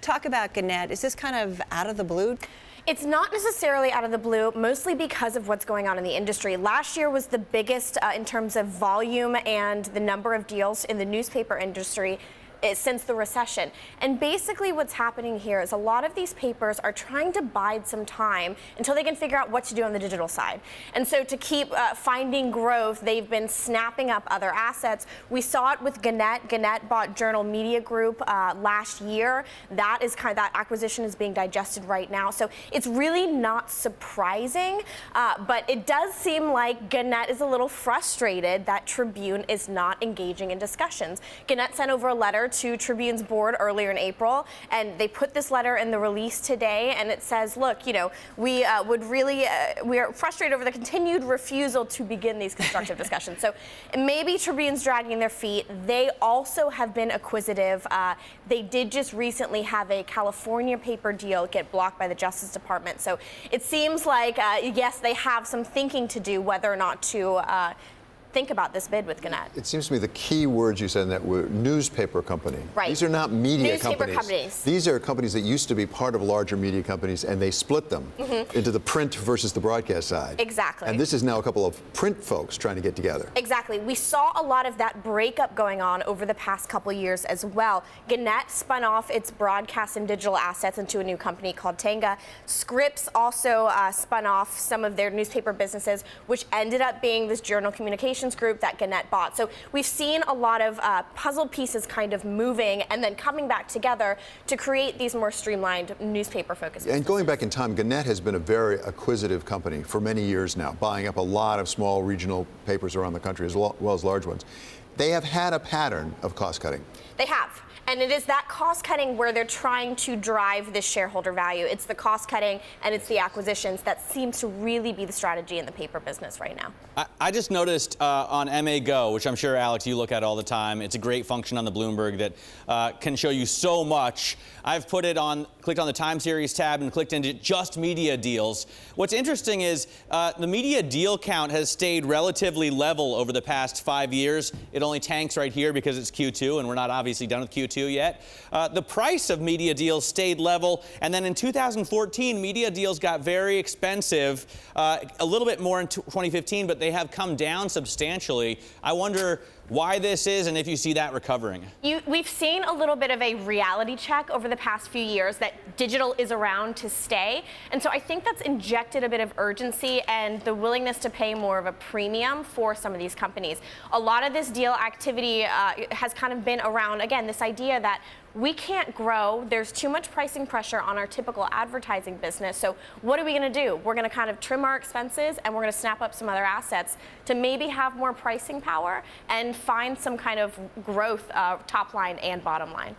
Talk about Gannett. Is this kind of out of the blue? It's not necessarily out of the blue, mostly because of what's going on in the industry. Last year was the biggest in terms of volume and the number of deals in the newspaper industry since the recession. And basically what's happening here is a lot of these papers are trying to bide some time until they can figure out what to do on the digital side. And so to keep finding growth, they've been snapping up other assets. We saw it with Gannett. Gannett bought Journal Media Group last year. That acquisition is being digested right now. So it's really not surprising, but it does seem like Gannett is a little frustrated that Tribune is not engaging in discussions. Gannett sent over a letter to Tribune's board earlier in April, and they put this letter in the release today, and it says, look, you know, we are frustrated over the continued refusal to begin these constructive discussions. So maybe Tribune's dragging their feet. They also have been acquisitive. They did just recently have a California paper deal get blocked by the Justice Department. So it seems like, yes, they have some thinking to do whether or not to think about this bid with Gannett. It seems to me the key words you said in that were newspaper company. Right. These are not media newspaper companies. These are companies that used to be part of larger media companies, and they split them into the print versus the broadcast side. Exactly. And this is now a couple of print folks trying to get together. Exactly. We saw a lot of that breakup going on over the past couple years as well. Gannett spun off its broadcast and digital assets into a new company called Tenga. Scripps also spun off some of their newspaper businesses, which ended up being this Journal Communications Group that Gannett bought. So we've seen a lot of puzzle pieces kind of moving and then coming back together to create these more streamlined newspaper-focused businesses. And going back in time, Gannett has been a very acquisitive company for many years now, buying up a lot of small regional papers around the country as well as large ones. They have had a pattern of cost cutting. They have. And it is that cost cutting where they're trying to drive this shareholder value. It's the cost cutting and it's the acquisitions that seems to really be the strategy in the paper business right now. I just noticed on MA Go, which I'm sure, Alex, you look at all the time. It's a great function on the Bloomberg that can show you so much. I've clicked on the time series tab and clicked into just media deals. What's interesting is the media deal count has stayed relatively level over the past 5 years. It only tanks right here because it's Q2, and we're not obviously done with Q2 yet. The price of media deals stayed level, and then in 2014, media deals got very expensive, a little bit more in 2015, but they have come down substantially. I wonder why this is and if you see that recovering. We've seen a little bit of a reality check over the past few years that digital is around to stay. And so I think that's injected a bit of urgency and the willingness to pay more of a premium for some of these companies. A lot of this deal activity has kind of been around, again, this idea that we can't grow. There's too much pricing pressure on our typical advertising business. So what are we going to do? We're going to kind of trim our expenses and we're going to snap up some other assets to maybe have more pricing power and find some kind of growth, top line and bottom line.